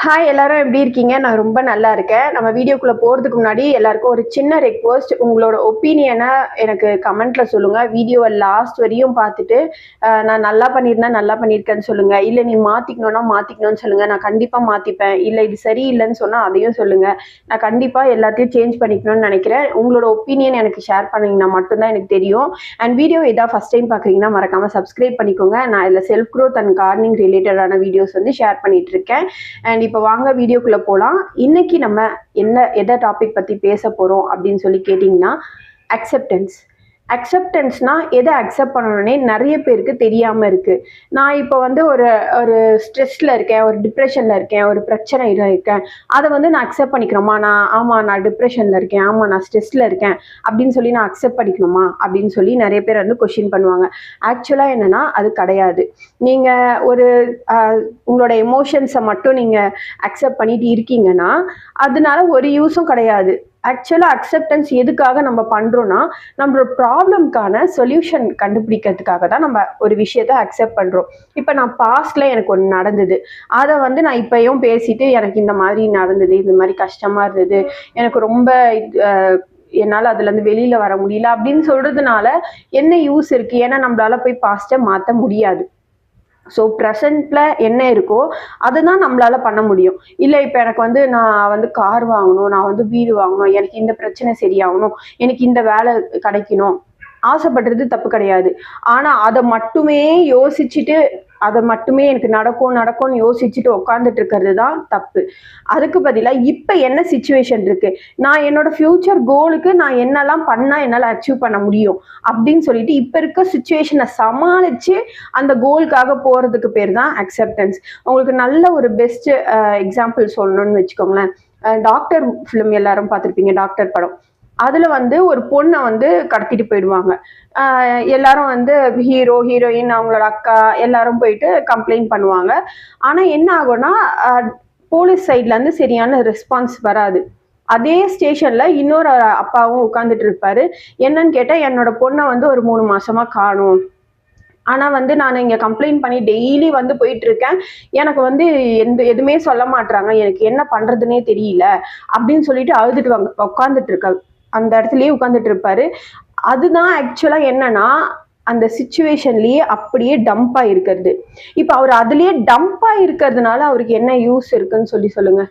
Hi எல்லாரும் எப்படி இருக்கீங்க? நான் ரொம்ப நல்லா இருக்கேன். நம்ம வீடியோக்குள்ள போறதுக்கு முன்னாடி எல்லாருக்கும் ஒரு சின்ன ரெக்வெஸ்ட். உங்களோட ஒப்பீனியனை எனக்கு கமெண்ட்ல சொல்லுங்க. வீடியோவை லாஸ்ட் வரையும் பார்த்துட்டு நான் நல்லா பண்ணியிருந்தேன், நல்லா பண்ணியிருக்கேன்னு சொல்லுங்க. இல்லை நீ மாத்திக்கணும்னா மாத்திக்கணும்னு சொல்லுங்க. நான் கண்டிப்பா மாத்திப்பேன். இல்லை இது சரியில்லைன்னு சொன்னா அதையும் சொல்லுங்க. நான் கண்டிப்பா எல்லாத்தையும் சேஞ்ச் பண்ணிக்கணும்னு நினைக்கிறேன். உங்களோட ஒப்பீனியன் எனக்கு ஷேர் பண்ணீங்கன்னா மட்டும்தான் எனக்கு தெரியும். அண்ட் வீடியோ இதான் ஃபர்ஸ்ட் டைம் பார்க்குறீங்கன்னா மறக்காம சப்ஸ்கிரைப் பண்ணிக்கோங்க. நான் இதில் செல்ஃப் க்ரோத் அண்ட் கார்டனிங் ரிலேட்டடான வீடியோஸ் வந்து ஷேர் பண்ணிட்டு இருக்கேன். அண்ட் இப்போ வாங்க வீடியோக்குள்ள போகலாம். இன்னைக்கு நம்ம எதை டாபிக் பத்தி பேச போறோம் அப்படின்னு சொல்லி கேட்டிங்கன்னா, அக்செப்டன்ஸ். அக்செப்டன்ஸ்னா எதை அக்செப்ட் பண்ணணும்னே நிறைய பேருக்கு தெரியாம இருக்கு. நான் இப்போ வந்து ஒரு ஒரு ஸ்ட்ரெஸ்ல இருக்கேன், ஒரு டிப்ரெஷன்ல இருக்கேன், ஒரு பிரச்சனையில இருக்கேன். அதை வந்து நான் அக்செப்ட் பண்ணிக்கிறோமா? நான் டிப்ரெஷன்ல இருக்கேன், ஆமா நான் ஸ்ட்ரெஸ்ல இருக்கேன் அப்படின்னு சொல்லி நான் அக்செப்ட் பண்ணிக்கணுமா அப்படின்னு சொல்லி நிறைய பேர் வந்து கொஸ்டின் பண்ணுவாங்க. ஆக்சுவலா என்னன்னா அது கிடையாது. நீங்க ஒரு உங்களோட எமோஷன்ஸை மட்டும் நீங்க அக்செப்ட் பண்ணிட்டு இருக்கீங்கன்னா அதனால ஒரு யூஸும் கிடையாது. ஆக்சுவலாக அக்செப்டன்ஸ் எதுக்காக நம்ம பண்ணுறோன்னா, நம்மளோட ப்ராப்ளம்க்கான சொல்யூஷன் கண்டுபிடிக்கிறதுக்காக தான் நம்ம ஒரு விஷயத்த அக்செப்ட் பண்ணுறோம். இப்போ நான் பாஸ்டில் எனக்கு ஒன்று நடந்தது, அதை வந்து நான் இப்போயும் பேசிட்டு எனக்கு இந்த மாதிரி நடந்தது, இந்த மாதிரி கஷ்டமாக இருந்தது, எனக்கு ரொம்ப என்னால் அதுலேருந்து வெளியில் வர முடியல அப்படின்னு சொல்கிறதுனால என்ன யூஸ் இருக்குது? ஏன்னா நம்மளால போய் பாஸ்ட்டை மாற்ற முடியாது. ஸோ ப்ரெசண்ட்டில் என்ன இருக்கோ அதுதான் நம்மளால பண்ண முடியும். இல்லை இப்போ எனக்கு வந்து நான் வந்து கார் வாங்கணும், நான் வந்து வீடு வாங்கணும், எனக்கு இந்த பிரச்சனை சரியாகணும், எனக்கு இந்த வேலை கிடைக்கணும், ஆசைப்படுறது தப்பு கிடையாது. ஆனால் அதை மட்டுமே யோசிச்சுட்டு அதை மட்டுமே எனக்கு நடக்கும்னு யோசிச்சுட்டு உட்காந்துட்டு இருக்கிறது தான் தப்பு. அதுக்கு பதிலாக இப்போ என்ன சுச்சுவேஷன் இருக்கு, நான் என்னோட ஃபியூச்சர் கோலுக்கு நான் என்னெல்லாம் பண்ணால் என்னால் அச்சீவ் பண்ண முடியும் அப்படின்னு சொல்லிட்டு இப்போ இருக்க சுச்சுவேஷனை சமாளித்து அந்த கோலுக்காக போகிறதுக்கு பேர் தான் அக்செப்டன்ஸ். உங்களுக்கு நல்ல ஒரு பெஸ்ட் எக்ஸாம்பிள் சொல்லணும்னு வச்சுக்கோங்களேன். டாக்டர் ஃபிலிம் எல்லாரும் பார்த்துருப்பீங்க, டாக்டர் படம். அதுல வந்து ஒரு பொண்ணை வந்து கடத்திட்டு போயிடுவாங்க. எல்லாரும் வந்து ஹீரோ ஹீரோயின் அவங்களோட அக்கா எல்லாரும் போயிட்டு கம்ப்ளைண்ட் பண்ணுவாங்க. ஆனா என்ன ஆகும்னா போலீஸ் சைட்ல இருந்து சரியான ரெஸ்பான்ஸ் வராது. அதே ஸ்டேஷன்ல இன்னொரு அப்பாவும் உட்காந்துட்டு இருப்பாரு. என்னன்னு கேட்டா, என்னோட பொண்ணை வந்து ஒரு 3 மாசமா காணும், ஆனா வந்து நான் இங்க கம்ப்ளைண்ட் பண்ணி டெய்லி வந்து போயிட்டு இருக்கேன், எனக்கு வந்து எதுவுமே சொல்ல மாட்டாங்க, எனக்கு என்ன பண்றதுன்னே தெரியல அப்படின்னு சொல்லிட்டு அழுதுட்டு உட்காந்துட்டு இருக்க அந்த இடத்துலயே உட்காந்துட்டு இருப்பாரு. அதுதான் ஆக்சுவலா என்னன்னா அந்த சிச்சுவேஷன்லயே அப்படியே டம்பா இருக்கிறது. இப்ப அவர் அதுலயே டம்பா இருக்கிறதுனால அவருக்கு என்ன யூஸ் இருக்குன்னு சொல்லுங்க.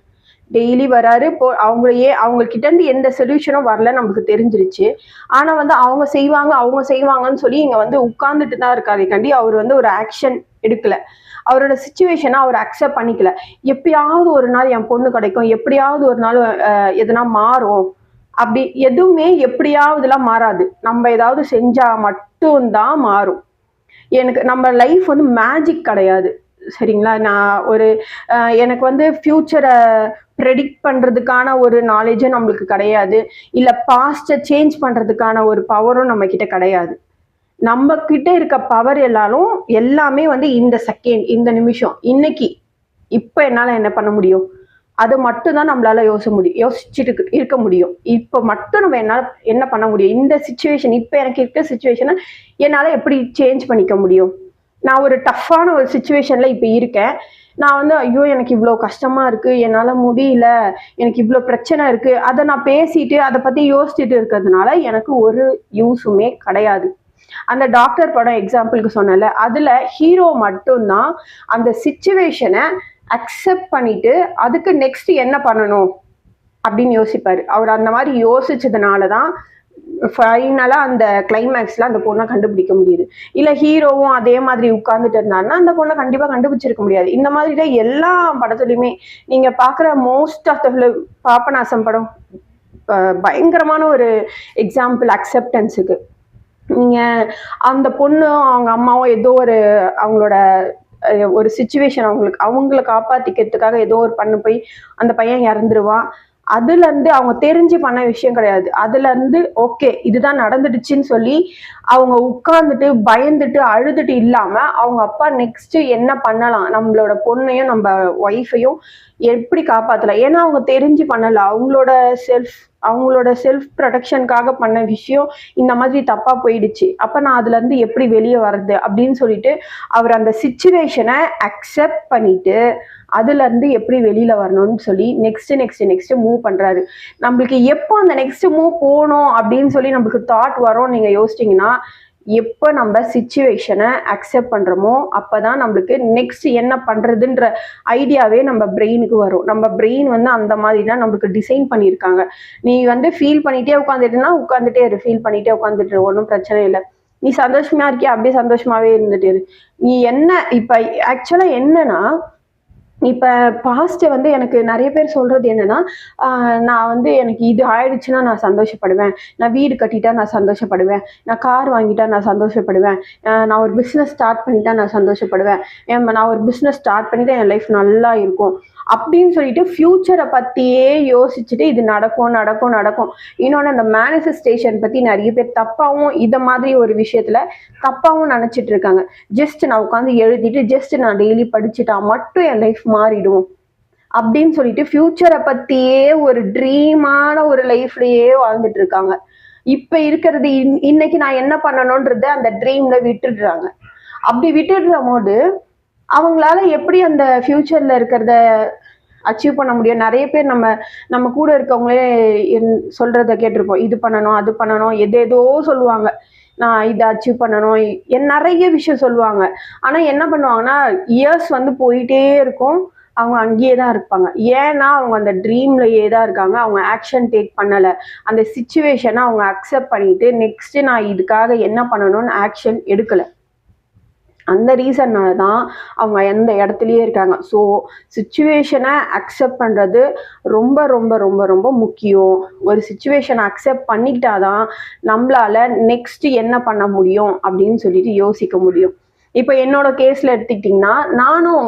டெய்லி வராரு, அவங்க கிட்ட இருந்து எந்த சொல்யூஷனும் வரல நமக்கு தெரிஞ்சிருச்சு. ஆனா வந்து அவங்க செய்வாங்கன்னு சொல்லி இங்க வந்து உட்கார்ந்துட்டு தான் இருக்காரு கண்டி அவர் வந்து ஒரு ஆக்ஷன் எடுக்கல. அவரோட சிச்சுவேஷனை அவர் அக்செப்ட் பண்ணிக்கல. எப்பயாவது ஒரு நாள் என் பொண்ணு கிடைக்கும், எப்படியாவது ஒரு நாள் எதனா மாறும், அப்படி எதுவுமே எப்படியாவதுலாம் மாறாது. நம்ம ஏதாவது செஞ்சா மட்டும்தான் மாறும். எனக்கு நம்ம லைஃப் வந்து மேஜிக் கிடையாது, சரிங்களா? நான் ஒரு எனக்கு வந்து ஃபியூச்சரை ப்ரெடிக்ட் பண்றதுக்கான ஒரு நாலேஜும் நம்மளுக்கு கிடையாது. இல்லை பாஸ்ட்டை சேஞ்ச் பண்றதுக்கான ஒரு பவரும் நம்ம கிட்ட கிடையாது. நம்ம கிட்ட இருக்க பவர் எல்லாமே வந்து இந்த செகண்ட், இந்த நிமிஷம், இன்னைக்கு, இப்போ என்னால் என்ன பண்ண முடியும் அது மட்டும் தான் நம்மளால யோசிச்சுட்டு இருக்க முடியும். இப்போ மட்டும் நம்ம என்ன பண்ண முடியும், இந்த சுச்சுவேஷன், இப்போ எனக்கு இருக்க சுச்சுவேஷனை என்னால் எப்படி சேஞ்ச் பண்ணிக்க முடியும்? நான் ஒரு டஃப்பான ஒரு சுச்சுவேஷன்ல இப்போ இருக்கேன். நான் வந்து ஐயோ எனக்கு இவ்வளோ கஷ்டமா இருக்கு, என்னால் முடியல, எனக்கு இவ்வளோ பிரச்சனை இருக்கு, அதை நான் பேசிட்டு அதை பத்தி யோசிச்சுட்டு இருக்கிறதுனால எனக்கு ஒரு யூஸுமே கிடையாது. அந்த டாக்டர் படம் எக்ஸாம்பிளுக்கு சொன்னல, அதுல ஹீரோ மட்டும்தான் அந்த சிச்சுவேஷனை அக்செப்ட் பண்ணிட்டு அதுக்கு நெக்ஸ்ட் என்ன பண்ணணும் அப்படின்னு யோசிப்பாரு. அவர் அந்த மாதிரி யோசிச்சதுனாலதான் ஃபைனலா அந்த கிளைமேக்ஸ்ல அந்த பொண்ணை கண்டுபிடிக்க முடியுது. இல்ல ஹீரோவும் அதே மாதிரி உட்கார்ந்துட்டு இருந்தாருன்னா அந்த பொண்ணை கண்டிப்பா கண்டுபிடிச்சிருக்க முடியாது. இந்த மாதிரிதான் எல்லா படத்துலயுமே நீங்க பாக்குற மோஸ்ட் ஆஃப் த பாபநாசம் படம் பயங்கரமான ஒரு எக்ஸாம்பிள் அக்செப்டன்ஸுக்கு. நீங்க அந்த பொண்ணு அவங்க அம்மாவும் ஏதோ ஒரு அவங்களோட ஒரு சுச்சுவேஷன் அவங்கள காப்பாத்திக்கிறதுக்காக ஏதோ ஒரு பண்ண போய் அந்த பையன் இறந்துருவான். அதுல இருந்து அவங்க தெரிஞ்சு பண்ண விஷயம் கிடையாது. அதுல இருந்து ஓகே இதுதான் நடந்துடுச்சுன்னு சொல்லி அவங்க உட்கார்ந்துட்டு பயந்துட்டு அழுதுட்டு இல்லாம அவங்க அப்பா நெக்ஸ்ட் என்ன பண்ணலாம், நம்மளோட பொண்ணையும் நம்ம ஒய்ஃபையும் எப்படி காப்பாத்தலாம், ஏன்னா அவங்க தெரிஞ்சு பண்ணல, அவங்களோட செல்ஃப் ப்ரொடெக்ஷனுக்காக பண்ண விஷயம் இந்த மாதிரி தப்பா போயிடுச்சு, அப்ப நான் அதுல இருந்து எப்படி வெளியே வர்றது அப்படின்னு சொல்லிட்டு அவர் அந்த சிச்சுவேஷனை அக்செப்ட் பண்ணிட்டு அதுலேருந்து எப்படி வெளியில் வரணும்னு சொல்லி நெக்ஸ்ட் மூவ் பண்ணுறாரு. நம்மளுக்கு எப்போ அந்த நெக்ஸ்ட் மூவ் போகணும் அப்படின்னு சொல்லி நம்மளுக்கு தாட் வரும் நீங்கள் யோசிச்சிங்கன்னா, எப்போ நம்ம சிச்சுவேஷனை அக்செப்ட் பண்ணுறோமோ அப்போ தான் நம்மளுக்கு நெக்ஸ்ட் என்ன பண்ணுறதுன்ற ஐடியாவே நம்ம பிரெயினுக்கு வரும். நம்ம பிரெயின் வந்து அந்த மாதிரி தான் நம்மளுக்கு டிசைன் பண்ணியிருக்காங்க. நீ வந்து ஃபீல் பண்ணிகிட்டே உட்காந்துட்டுனா உட்காந்துட்டே இரு, ஃபீல் பண்ணிகிட்டே உட்காந்துட்டு ஒன்றும் பிரச்சனை இல்லை. நீ சந்தோஷமா இருக்கியா, அப்படியே சந்தோஷமாவே இருந்துட்டு இரு. நீ என்ன இப்போ ஆக்சுவலாக என்னன்னா, இப்போ பாஸ்ட்டை வந்து எனக்கு நிறைய பேர் சொல்கிறது என்னென்னா, நான் வந்து எனக்கு இது ஆயிடுச்சுன்னா நான் சந்தோஷப்படுவேன், நான் வீடு கட்டிட்டா நான் சந்தோஷப்படுவேன், நான் கார் வாங்கிட்டா நான் சந்தோஷப்படுவேன், நான் ஒரு பிஸ்னஸ் ஸ்டார்ட் பண்ணிட்டா நான் சந்தோஷப்படுவேன், நான் ஒரு பிஸ்னஸ் ஸ்டார்ட் பண்ணிட்டா என் லைஃப் நல்லா இருக்கும் அப்படின்னு சொல்லிட்டு ஃப்யூச்சரை பற்றியே யோசிச்சுட்டு இது நடக்கும் நடக்கும் நடக்கும். இன்னொன்று அந்த மேனிஃபெஸ்டேஷன் பற்றி நிறைய பேர் தப்பாகவும் இதை மாதிரி ஒரு விஷயத்தில் தப்பாகவும் நினச்சிட்டு இருக்காங்க. ஜஸ்ட் நான் உட்காந்து எழுதிட்டு ஜஸ்ட் நான் டெய்லி படிச்சுட்டா மட்டும் என் லைஃப் மாறிடும் அப்படின்னு சொல்லிட்டு ஃப்யூச்சரை பற்றியே ஒரு ட்ரீமான ஒரு லைஃப்லேயே வாழ்ந்துட்டு இருக்காங்க. இப்போ இருக்கிறது இன்னைக்கு நான் என்ன பண்ணணுன்றத அந்த ட்ரீமில் விட்டுடுறாங்க. அப்படி விட்டுடுற போது அவங்களால எப்படி அந்த ஃபியூச்சர்ல இருக்கிறத அச்சீவ் பண்ண முடியும்? நிறைய பேர் நம்ம கூட இருக்கவங்களே சொல்றத கேட்டிருப்போம். இது பண்ணணும், அது பண்ணணும், எதேதோ சொல்லுவாங்க. நான் இதை அச்சீவ் பண்ணணும், நிறைய விஷயம் சொல்லுவாங்க. ஆனா என்ன பண்ணுவாங்கன்னா, இயர்ஸ் வந்து போயிட்டே இருக்கும், அவங்க அங்கேயே தான் இருப்பாங்க. ஏன்னா அவங்க அந்த ட்ரீம்லயே தான் இருக்காங்க. அவங்க ஆக்ஷன் டேக் பண்ணலை. அந்த சிச்சுவேஷனை அவங்க அக்செப்ட் பண்ணிட்டு நெக்ஸ்ட் நான் இதுக்காக என்ன பண்ணணும்னு ஆக்ஷன் எடுக்கலை. அந்த ரீசன்னால தான் அவங்க எந்த இடத்துலையே இருக்காங்க. ஸோ சிச்சுவேஷனை அக்செப்ட் பண்ணுறது ரொம்ப ரொம்ப ரொம்ப ரொம்ப முக்கியம். ஒரு சிச்சுவேஷனை அக்செப்ட் பண்ணிக்கிட்டாதான் நம்மளால நெக்ஸ்ட் என்ன பண்ண முடியும் அப்படின்னு சொல்லிட்டு யோசிக்க முடியும். இப்போ என்னோட கேஸில் எடுத்துக்கிட்டிங்கன்னா, நானும்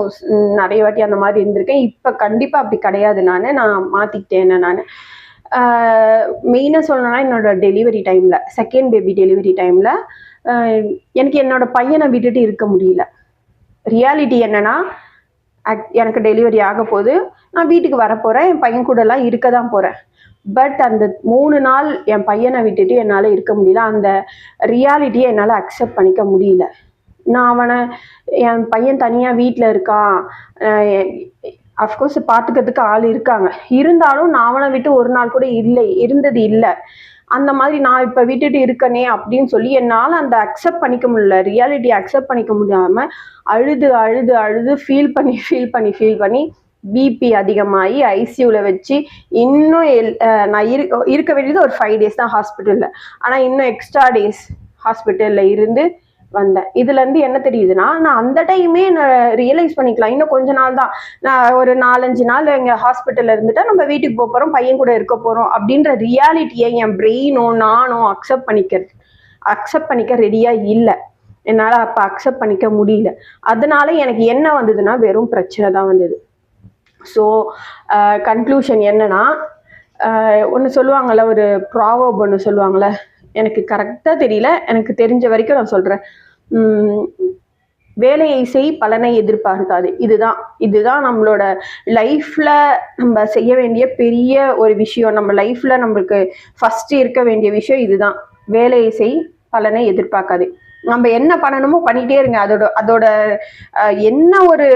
நிறைய வாட்டி அந்த மாதிரி இருந்திருக்கேன். இப்போ கண்டிப்பாக அப்படி கிடையாது. நான் மாற்றிக்கிட்டேன். என்ன நான் மெயினாக சொல்லணும்னா, என்னோட டெலிவரி டைமில், செகண்ட் பேபி டெலிவரி டைமில் எனக்கு என்னோட பையனை விட்டுட்டு இருக்க முடியல. ரியாலிட்டி என்னன்னா, எனக்கு டெலிவரி ஆக போது, நான் வீட்டுக்கு வரப்போகிறேன், என் பையன் கூடலாம் இருக்க தான் போகிறேன். பட் அந்த 3 நாள் என் பையனை விட்டுட்டு என்னால் இருக்க முடியல. அந்த ரியாலிட்டியை என்னால் அக்செப்ட் பண்ணிக்க முடியல. நான் என் பையன் தனியாக வீட்டில் இருக்கான், அஃப்கோர்ஸ் பார்த்துக்கிறதுக்கு ஆள் இருக்காங்க, இருந்தாலும் நான் அவனை விட்டு ஒரு நாள் கூட இருந்தது இல்லை. அந்த மாதிரி நான் இப்போ விட்டுட்டு இருக்கனே அப்படின்னு சொல்லி என்னால் அந்த அக்செப்ட் பண்ணிக்க முடியல. ரியாலிட்டி அக்செப்ட் பண்ணிக்க முடியாமல் அழுது அழுது அழுது ஃபீல் பண்ணி பிபி அதிகமாகி ஐசியூவில் வச்சு இன்னும் நான் இருக்க வேண்டியது ஒரு 5 days தான் ஹாஸ்பிட்டலில். ஆனால் இன்னும் எக்ஸ்ட்ரா டேஸ் ஹாஸ்பிட்டலில் இருந்து வந்தேன். இதுலேருந்து என்ன தெரியுதுன்னா, நான் அந்த டைமே நான் ரியலைஸ் பண்ணிக்கலாம், இன்னும் கொஞ்ச நாள் தான், நான் ஒரு 4-5 நாள் எங்கள் ஹாஸ்பிட்டலில் இருந்துட்டா நம்ம வீட்டுக்கு போகிறோம், பையன் கூட இருக்க போகிறோம் அப்படின்ற ரியாலிட்டியை என் பிரெயினும் நானும் அக்செப்ட் பண்ணிக்க ரெடியாக இல்லை. என்னால் அப்போ அக்செப்ட் பண்ணிக்க முடியல. அதனால எனக்கு என்ன வந்ததுன்னா, வெறும் பிரச்சனை தான் வந்தது. ஸோ கன்க்ளூஷன் என்னன்னா, ஒன்று சொல்லுவாங்கள்ல, ஒரு ப்ராவர்ப் ஒன்று சொல்லுவாங்கள்ல, எனக்கு கரெக்டாக தெரியல, எனக்கு தெரிஞ்ச வரைக்கும் நான் சொல்கிறேன். வேலையை செய், பலனை எதிர்பார்க்காது. இதுதான் நம்மளோட லைஃப்பில் நம்ம செய்ய வேண்டிய பெரிய ஒரு விஷயம். நம்ம லைஃப்பில் நம்மளுக்கு ஃபஸ்ட்டு இருக்க வேண்டிய விஷயம் இதுதான். வேலையை செய், பலனை எதிர்பார்க்காது. நம்ம என்ன பண்ணணுமோ பண்ணிகிட்டே இருங்க. அதோட என்ன ஒரு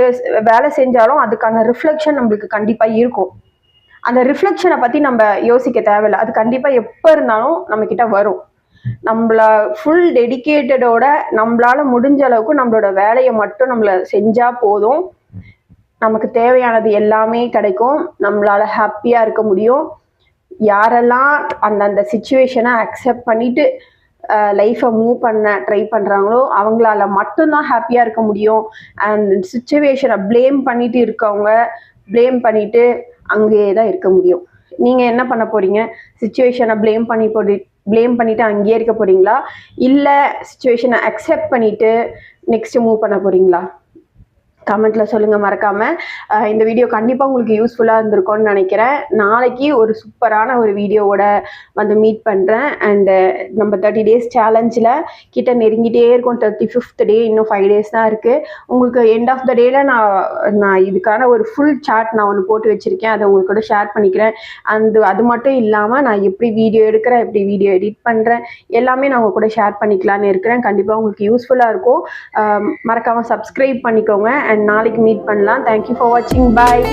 வேலை செஞ்சாலும் அதுக்கான ரிஃப்ளெக்ஷன் நம்மளுக்கு கண்டிப்பாக இருக்கும். அந்த ரிஃப்ளெக்ஷனை பற்றி நம்ம யோசிக்க தேவையில்லை. அது கண்டிப்பாக எப்போ இருந்தாலும் நம்மக்கிட்ட வரும். நம்மள ஃபுல் டெடிக்கேட்டடோட நம்மளால முடிஞ்ச அளவுக்கு நம்மளோட வேலையை மட்டும் நம்மளை செஞ்சால் போதும். நமக்கு தேவையானது எல்லாமே கிடைக்கும். நம்மளால ஹாப்பியாக இருக்க முடியும். யாரெல்லாம் அந்தந்த சிச்சுவேஷனை அக்செப்ட் பண்ணிட்டு லைஃப்பை மூவ் பண்ண ட்ரை பண்ணுறாங்களோ அவங்களால மட்டும்தான் ஹாப்பியாக இருக்க முடியும். அண்ட் சிச்சுவேஷனை ப்ளேம் பண்ணிட்டு இருக்கவங்க ப்ளேம் பண்ணிட்டு அங்கேயே தான் இருக்க முடியும். நீங்கள் என்ன பண்ண போகிறீங்க? சிச்சுவேஷனை ப்ளேம் பண்ணிவிட்டு அங்கேயே இருக்க போகிறீங்களா, இல்லை சிச்சுவேஷனை அக்செப்ட் பண்ணிவிட்டு நெக்ஸ்ட்டு மூவ் பண்ண போகிறீங்களா? கமெண்ட்டில் சொல்லுங்கள் மறக்காமல். இந்த வீடியோ கண்டிப்பாக உங்களுக்கு யூஸ்ஃபுல்லாக இருந்திருக்கும்னு நினைக்கிறேன். நாளைக்கு ஒரு சூப்பரான ஒரு வீடியோவோட வந்து மீட் பண்ணுறேன். அண்டு நம்ம 30 days சேலஞ்சில் கிட்ட நெருங்கிட்டே இருக்கும். 35th day, இன்னும் 5 days தான் இருக்குது. உங்களுக்கு எண்ட் ஆஃப் த டேயில் நான் இதுக்கான ஒரு ஃபுல் சார்ட் நான் ஒன்று போட்டு வச்சுருக்கேன். அதை உங்களுக்கு கூட ஷேர் பண்ணிக்கிறேன். அது மட்டும் இல்லாமல் நான் எப்படி வீடியோ எடுக்கிறேன், எப்படி வீடியோ எடிட் பண்ணுறேன், எல்லாமே நான் உங்கள் கூட ஷேர் பண்ணிக்கலான்னு இருக்கிறேன். கண்டிப்பாக உங்களுக்கு யூஸ்ஃபுல்லாக இருக்கும். மறக்காமல் சப்ஸ்கிரைப் பண்ணிக்கோங்க. அண்ட் நாளைக்கு மீட் பண்ணலாம். தேங்க்யூ ஃபார் வாட்சிங். பாய்.